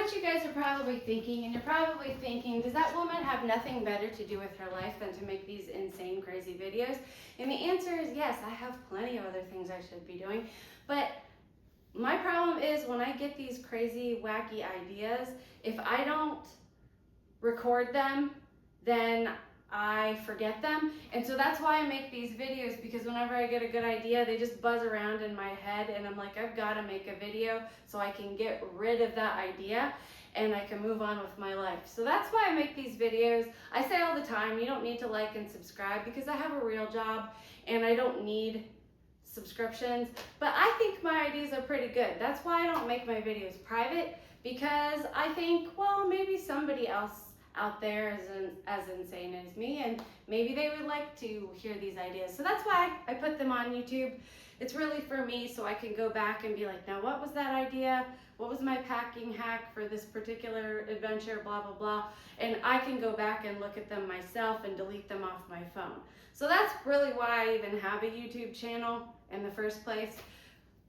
what you guys are probably thinking, and you're probably thinking, does that woman have nothing better to do with her life than to make these insane, crazy videos? And the answer is yes, I have plenty of other things I should be doing, but my problem is when I get these crazy, wacky ideas, if I don't record them, then I forget them. And so that's why I make these videos, because whenever I get a good idea, they just buzz around in my head and I'm like, I've got to make a video so I can get rid of that idea and I can move on with my life. So that's why I make these videos. I say all the time, you don't need to like and subscribe because I have a real job and I don't need subscriptions, but I think my ideas are pretty good. That's why I don't make my videos private, because I think, well, maybe somebody else out there is as insane as me and maybe they would like to hear these ideas. So that's why I put them on YouTube. It's really for me, so I can go back and be like, now what was that idea? What was my packing hack for this particular adventure, blah, blah, blah. And I can go back and look at them myself and delete them off my phone. So that's really why I even have a YouTube channel in the first place.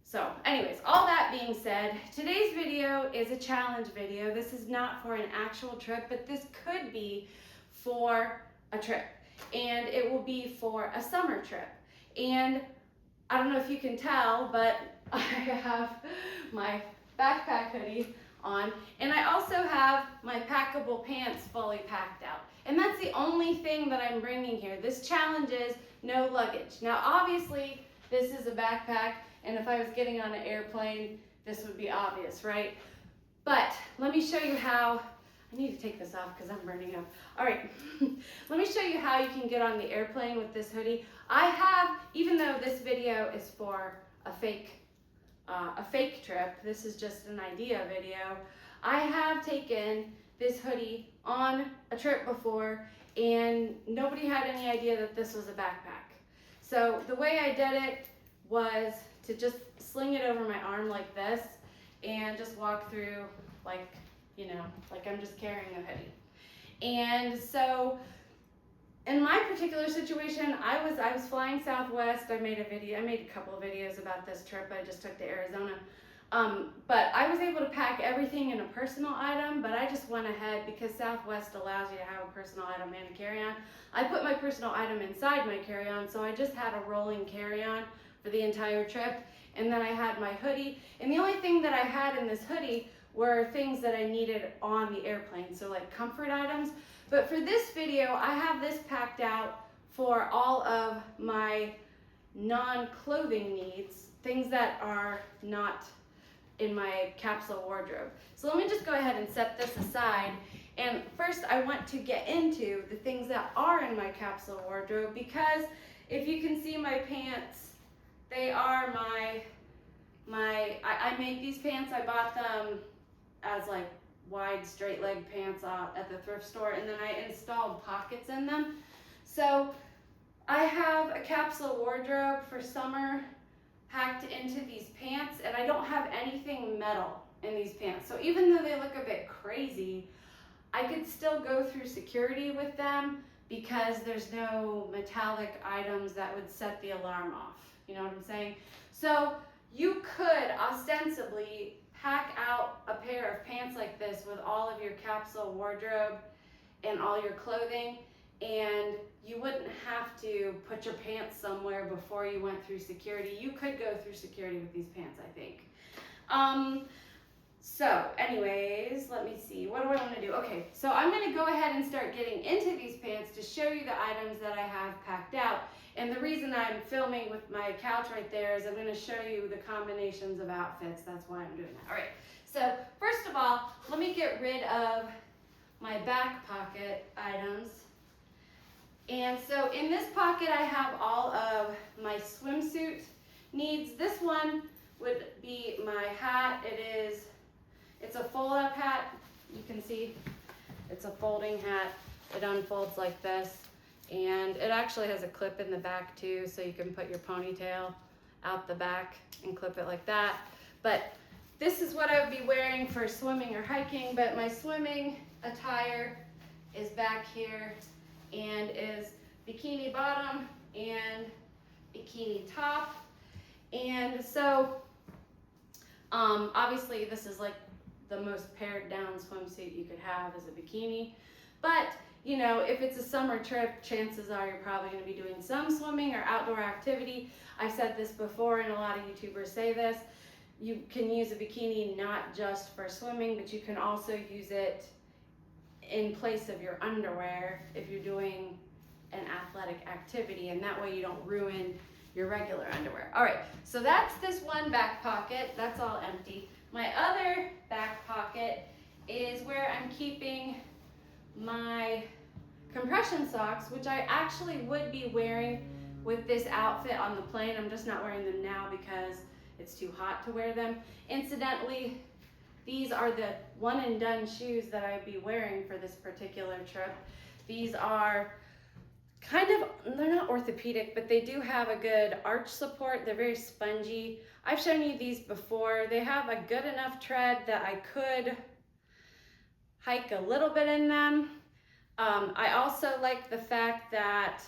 So anyways, all that being said, today's video is a challenge video. This is not for an actual trip, but this could be for a trip. And it will be for a summer trip. And I don't know if you can tell, but I have my backpack hoodie on, and I also have my packable pants fully packed out. And that's the only thing that I'm bringing here. This challenge is no luggage. Now obviously this is a backpack, and if I was getting on an airplane, this would be obvious, right? But let me show you how. I need to take this off because I'm burning up. All right, let me show you how you can get on the airplane with this hoodie. I have, even though this video is for a fake trip, this is just an idea video, I have taken this hoodie on a trip before and nobody had any idea that this was a backpack. So the way I did it was to just sling it over my arm like this and just walk through like, you know, like I'm just carrying a hoodie. And so in my particular situation, I was flying Southwest. I made a couple of videos about this trip I just took to Arizona. But I was able to pack everything in a personal item, but I just went ahead because Southwest allows you to have a personal item and a carry-on. I put my personal item inside my carry-on, so I just had a rolling carry-on for the entire trip. And then I had my hoodie, and the only thing that I had in this hoodie were things that I needed on the airplane, so like comfort items. But for this video, I have this packed out for all of my non-clothing needs, things that are not in my capsule wardrobe. So let me just go ahead and set this aside. And first I want to get into the things that are in my capsule wardrobe, because if you can see my pants, they are I make these pants. I bought them as like wide straight leg pants at the thrift store, and then I installed pockets in them. So I have a capsule wardrobe for summer packed into these pants, and I don't have anything metal in these pants. So even though they look a bit crazy, I could still go through security with them because there's no metallic items that would set the alarm off. You know what I'm saying? So you could ostensibly pack out a pair of pants like this with all of your capsule wardrobe and all your clothing, and you wouldn't have to put your pants somewhere before you went through security. You could go through security with these pants, I think. So anyways, let me see, what do I want to do? Okay, so I'm going to go ahead and start getting into these pants to show you the items that I have packed out. And the reason I'm filming with my couch right there is I'm going to show you the combinations of outfits. That's why I'm doing that. All right, so first of all, let me get rid of my back pocket items. And so in this pocket I have all of my swimsuit needs. This one would be my hat. It's a fold-up hat. You can see it's a folding hat. It unfolds like this, and it actually has a clip in the back too, so you can put your ponytail out the back and clip it like that. But this is what I would be wearing for swimming or hiking, but my swimming attire is back here and is bikini bottom and bikini top. And so obviously this is like the most pared down swimsuit you could have is a bikini. But, you know, if it's a summer trip, chances are you're probably going to be doing some swimming or outdoor activity. I've said this before, and a lot of YouTubers say this. You can use a bikini not just for swimming, but you can also use it in place of your underwear if you're doing an athletic activity, and that way you don't ruin your regular underwear. All right, so that's this one back pocket. That's all empty. My other back pocket is where I'm keeping my compression socks, which I actually would be wearing with this outfit on the plane. I'm just not wearing them now because it's too hot to wear them. Incidentally, these are the one and done shoes that I'd be wearing for this particular trip. These are they're not orthopedic, but they do have a good arch support. They're very spongy. I've shown you these before. They have a good enough tread that I could hike a little bit in them. I also like the fact that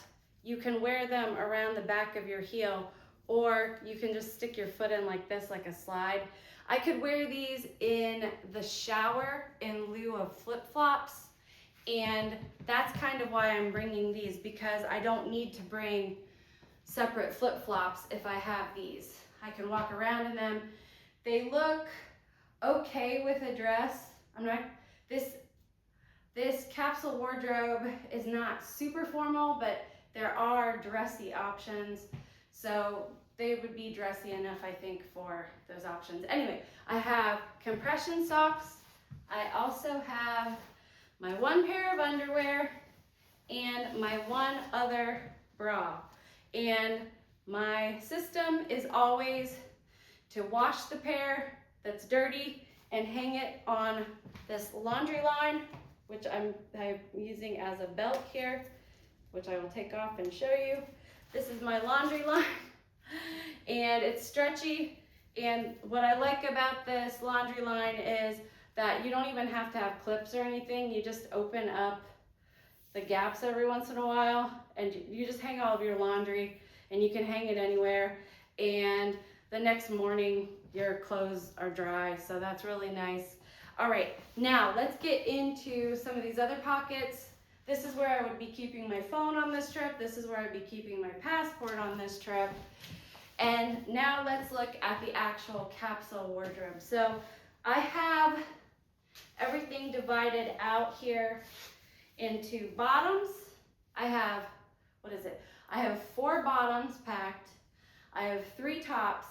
you can wear them around the back of your heel, or you can just stick your foot in like this, like a slide. I could wear these in the shower in lieu of flip-flops, and that's kind of why I'm bringing these, because I don't need to bring separate flip-flops if I have these. I can walk around in them. They look okay with a dress. This capsule wardrobe is not super formal, but there are dressy options. So they would be dressy enough, I think, for those options. Anyway, I have compression socks. I also have my one pair of underwear and my one other bra. And my system is always to wash the pair that's dirty and hang it on this laundry line, which I'm using as a belt here, which I will take off and show you. This is my laundry line, and it's stretchy. And what I like about this laundry line is that you don't even have to have clips or anything. You just open up the gaps every once in a while, and you just hang all of your laundry, and you can hang it anywhere. And the next morning, your clothes are dry, so that's really nice. All right, now let's get into some of these other pockets. This is where I would be keeping my phone on this trip. This is where I'd be keeping my passport on this trip. And now let's look at the actual capsule wardrobe. So I have everything divided out here into bottoms. I have, I have 4 bottoms packed. I have 3 tops,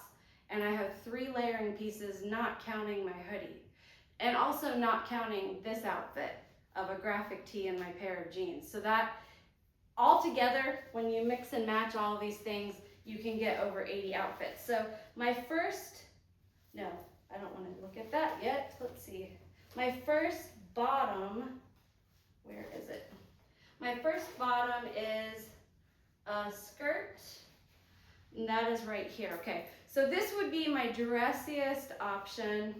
and I have 3 layering pieces, not counting my hoodie. And also not counting this outfit of a graphic tee and my pair of jeans. So that all together, when you mix and match all of these things, you can get over 80 outfits. So my first, no, I don't want to look at that yet. Let's see. My first bottom, where is it? My first bottom is a skirt, and that is right here. Okay, so this would be my dressiest option.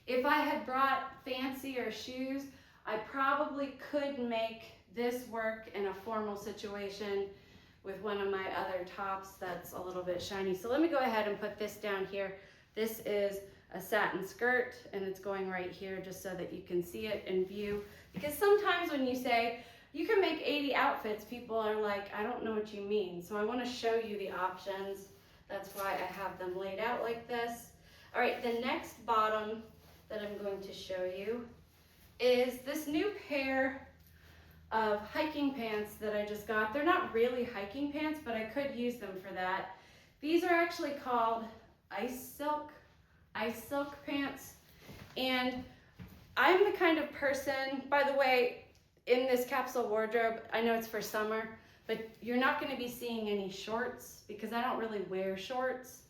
If I had brought fancier shoes, I probably could make this work in a formal situation with one of my other tops that's a little bit shiny. So let me go ahead and put this down here. This is a satin skirt, and it's going right here just so that you can see it in view. Because sometimes when you say, you can make 80 outfits, people are like, I don't know what you mean. So I want to show you the options. That's why I have them laid out like this. All right, the next bottom that I'm going to show you is this new pair of hiking pants that I just got. They're not really hiking pants, but I could use them for that. These are actually called ice silk pants. And I'm the kind of person, by the way, in this capsule wardrobe, I know it's for summer, but you're not going to be seeing any shorts because I don't really wear shorts.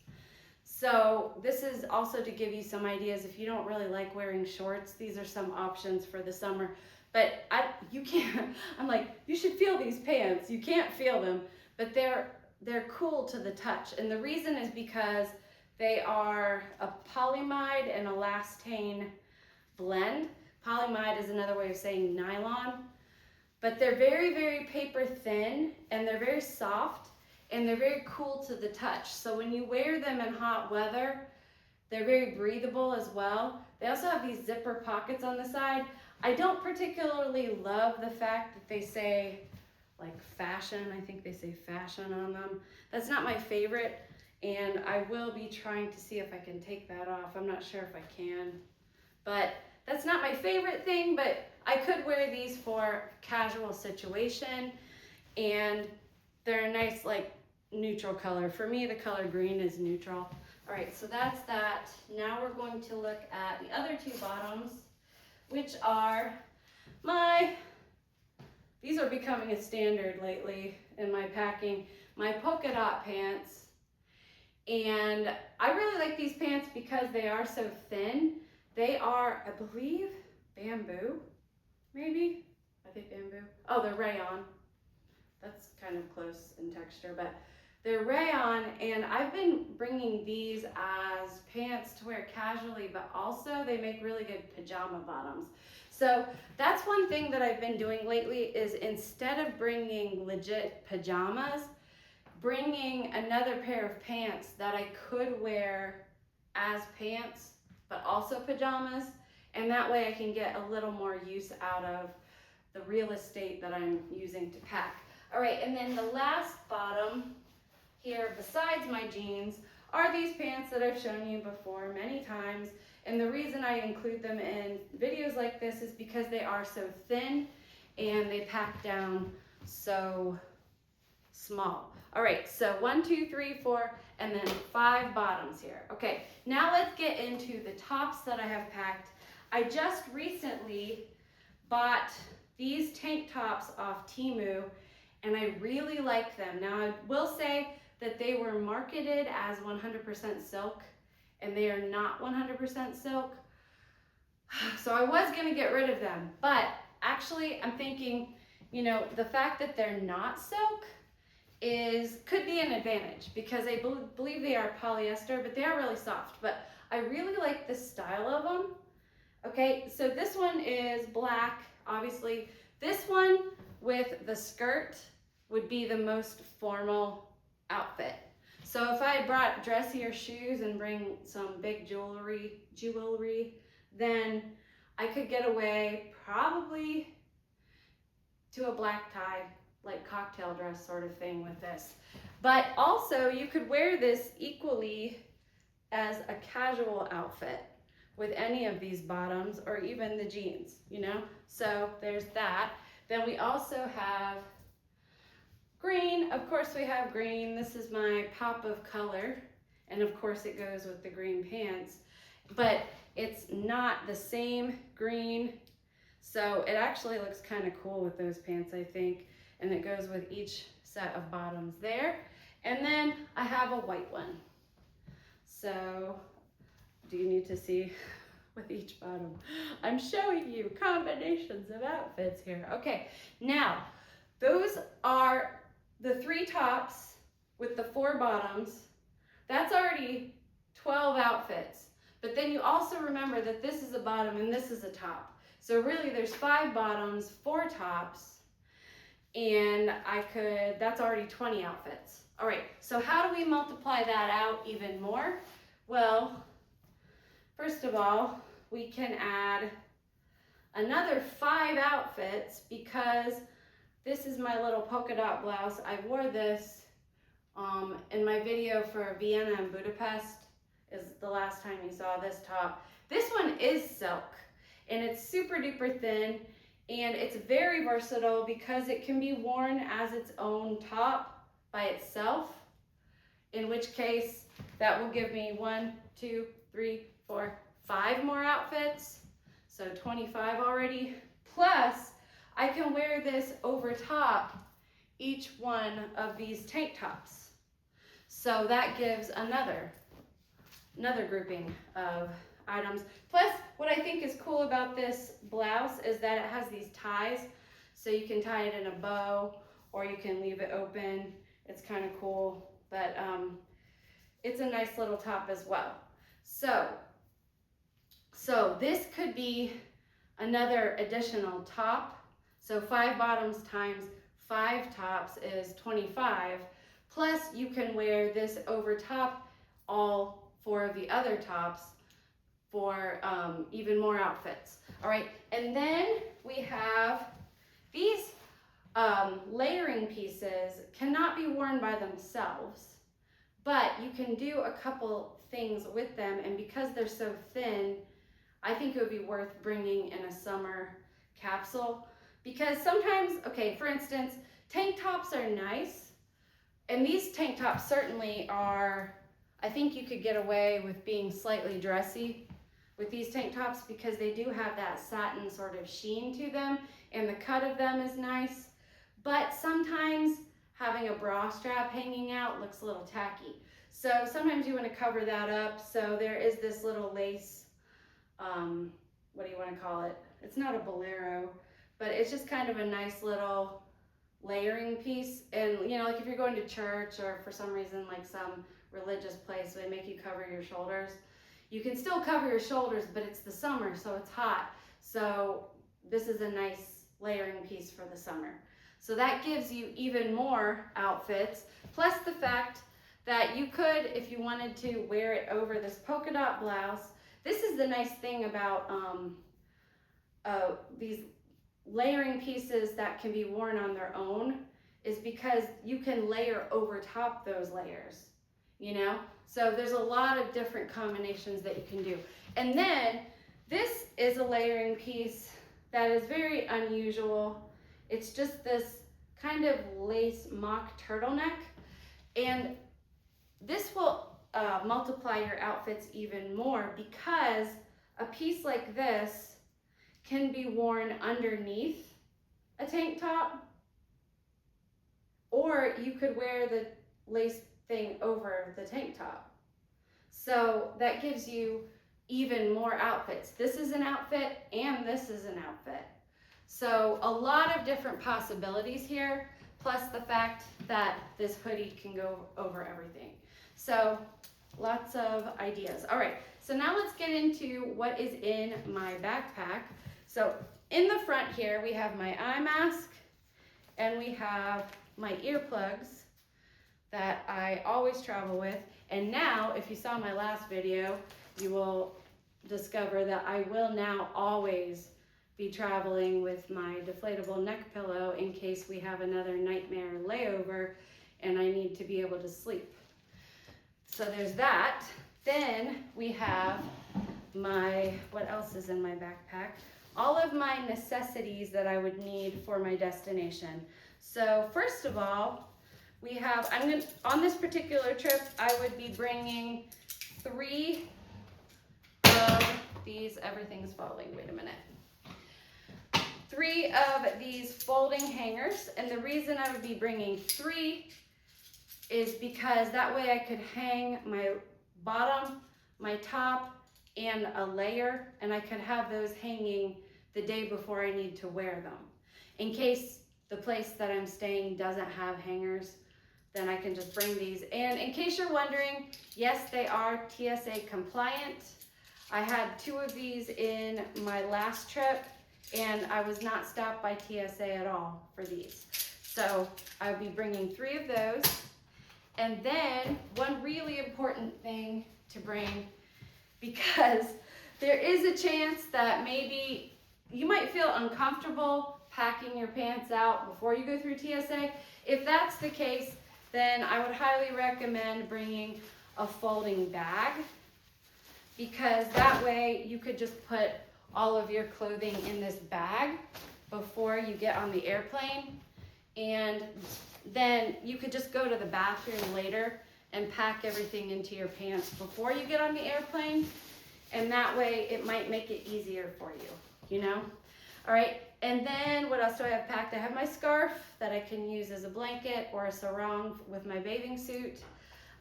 So this is also to give you some ideas. If you don't really like wearing shorts, these are some options for the summer. But you can't, I'm like, you should feel these pants. You can't feel them, but they're cool to the touch. And the reason is because they are a polyamide and elastane blend. Polyamide is another way of saying nylon. But they're very, very paper thin, and they're very soft, and they're very cool to the touch. So when you wear them in hot weather, they're very breathable as well. They also have these zipper pockets on the side. I don't particularly love the fact that they say like fashion. I think they say fashion on them. That's not my favorite, and I will be trying to see if I can take that off. I'm not sure if I can, but that's not my favorite thing, but I could wear these for casual situation, and they're a nice like neutral color. For me, the color green is neutral. All right, so that's that. Now we're going to look at the other two bottoms, which are these are becoming a standard lately in my packing, my polka dot pants. And I really like these pants because they are so thin. They are, I believe, bamboo, maybe? I think bamboo. Oh, they're rayon. That's kind of close in texture, but they're rayon, and I've been bringing these as pants to wear casually, but also they make really good pajama bottoms. So that's one thing that I've been doing lately is instead of bringing legit pajamas, bringing another pair of pants that I could wear as pants, but also pajamas, and that way I can get a little more use out of the real estate that I'm using to pack. All right, and then the last bottom here, besides my jeans, are these pants that I've shown you before many times. And the reason I include them in videos like this is because they are so thin and they pack down so small. All right, so 1, 2, 3, 4, and then 5 bottoms here. Okay, now let's get into the tops that I have packed. I just recently bought these tank tops off Temu, and I really like them. Now, I will say that they were marketed as 100% silk, and they are not 100% silk. So I was gonna get rid of them, but actually I'm thinking, you know, the fact that they're not silk could be an advantage because I believe they are polyester, but they are really soft. But I really like the style of them. Okay, so this one is black, obviously. This one with the skirt would be the most formal outfit. So if I brought dressier shoes and bring some big jewelry, then I could get away probably to a black tie, like cocktail dress sort of thing with this. But also you could wear this equally as a casual outfit with any of these bottoms or even the jeans, you know? So there's that. Then we also have green. Of course we have green. This is my pop of color. And of course it goes with the green pants, but it's not the same green. So it actually looks kind of cool with those pants, I think. And it goes with each set of bottoms there. And then I have a white one. So do you need to see with each bottom? I'm showing you combinations of outfits here. Okay, now those are the 3 tops with the 4 bottoms. That's already 12 outfits. But then you also remember that this is a bottom and this is a top. So really there's 5 bottoms, 4 tops, and that's already 20 outfits. All right, so how do we multiply that out even more? Well, first of all, we can add another 5 outfits because this is my little polka dot blouse. I wore this in my video for Vienna and Budapest is the last time you saw this top. This one is silk and it's super duper thin and it's very versatile because it can be worn as its own top by itself, in which case that will give me 1, 2, 3, 4, 5 more outfits. So 25 already. Plus, I can wear this over top each one of these tank tops. So that gives another grouping of items. Plus, what I think is cool about this blouse is that it has these ties. So you can tie it in a bow or you can leave it open. It's kind of cool, but it's a nice little top as well. So this could be another additional top. So 5 bottoms times 5 tops is 25. Plus you can wear this over top all 4 of the other tops for even more outfits. All right, and then we have these layering pieces cannot be worn by themselves, but you can do a couple things with them, and because they're so thin, I think it would be worth bringing in a summer capsule. Because sometimes, okay, for instance, tank tops are nice, and these tank tops certainly are, I think you could get away with being slightly dressy with these tank tops because they do have that satin sort of sheen to them, and the cut of them is nice. But sometimes having a bra strap hanging out looks a little tacky. So sometimes you want to cover that up. So there is this little lace, what do you want to call it? It's not a bolero, but it's just kind of a nice little layering piece. And you know, like if you're going to church or for some reason like some religious place, they make you cover your shoulders. You can still cover your shoulders, but it's the summer, so it's hot. So this is a nice layering piece for the summer. So that gives you even more outfits, plus the fact that you could, if you wanted to, wear it over this polka dot blouse. This is the nice thing about these layering pieces that can be worn on their own, is because you can layer over top those layers, you know? So there's a lot of different combinations that you can do. And then this is a layering piece that is very unusual. It's just this kind of lace mock turtleneck, and this will multiply your outfits even more because a piece like this can be worn underneath a tank top, or you could wear the lace thing over the tank top. So that gives you even more outfits. This is an outfit and this is an outfit. So a lot of different possibilities here, plus the fact that this hoodie can go over everything. So lots of ideas. All right, so now let's get into what is in my backpack. So in the front here, we have my eye mask and we have my earplugs that I always travel with. And now, if you saw my last video, you will discover that I will now always be traveling with my deflatable neck pillow in case we have another nightmare layover and I need to be able to sleep. So there's that. Then we have my, what else is in my backpack? All of my necessities that I would need for my destination. So first of all, we have, on this particular trip, I would be bringing 3 of these, everything's falling, wait a minute. 3 of these folding hangers, and the reason I would be bringing 3 is because that way I could hang my bottom, my top, and a layer, and I could have those hanging the day before I need to wear them. In case the place that I'm staying doesn't have hangers, then I can just bring these. And in case you're wondering, yes, they are TSA compliant. I had 2 of these in my last trip, and I was not stopped by TSA at all for these. So I'll be bringing 3 of those. And then one really important thing to bring, because there is a chance that maybe you might feel uncomfortable packing your pants out before you go through TSA. If that's the case, then I would highly recommend bringing a folding bag, because that way you could just put all of your clothing in this bag before you get on the airplane, and then you could just go to the bathroom later and pack everything into your pants before you get on the airplane, and that way it might make it easier for you, you know? All right, and then what else do I have packed? I have my scarf that I can use as a blanket or a sarong with my bathing suit.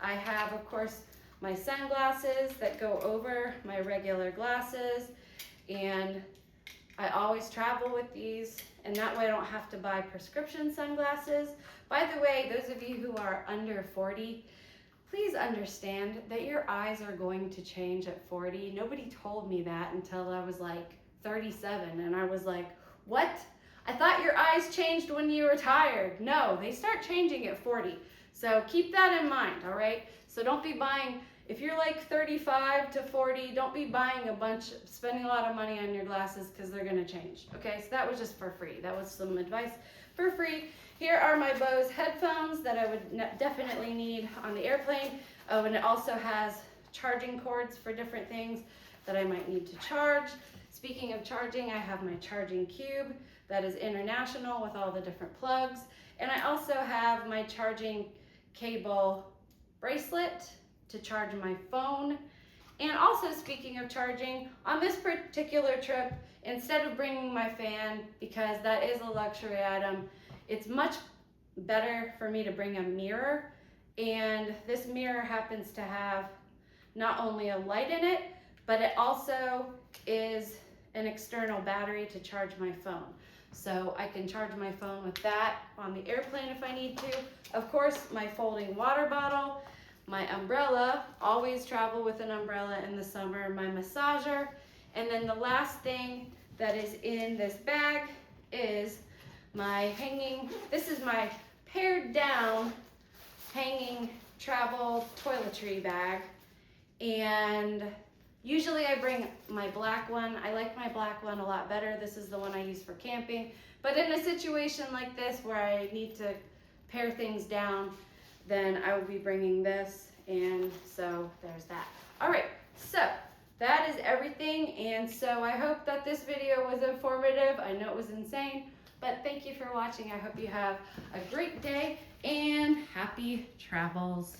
I have, of course, my sunglasses that go over my regular glasses, and I always travel with these, and that way I don't have to buy prescription sunglasses. By the way, those of you who are under 40, please understand that your eyes are going to change at 40. Nobody told me that until I was like 37, and I was like, what? I thought your eyes changed when you retired. No, they start changing at 40. So keep that in mind, all right? So don't be buying If you're like 35 to 40, don't be buying a bunch, spending a lot of money on your glasses because they're gonna change. Okay, so that was just for free. That was some advice for free. Here are my Bose headphones that I would definitely need on the airplane. Oh, and it also has charging cords for different things that I might need to charge. Speaking of charging, I have my charging cube that is international with all the different plugs. And I also have my charging cable bracelet to charge my phone. And also, speaking of charging, on this particular trip, instead of bringing my fan, because that is a luxury item, it's much better for me to bring a mirror. And this mirror happens to have not only a light in it, but it also is an external battery to charge my phone. So I can charge my phone with that on the airplane if I need to. Of course, my folding water bottle, my umbrella, always travel with an umbrella in the summer, my massager, and then the last thing that is in this bag is my hanging, this is my pared down hanging travel toiletry bag. And usually I bring my black one. I like my black one a lot better. This is the one I use for camping. But in a situation like this where I need to pare things down, then I will be bringing this. And so there's that. All right, so that is everything. And so I hope that this video was informative. I know it was insane, but thank you for watching. I hope you have a great day and happy travels.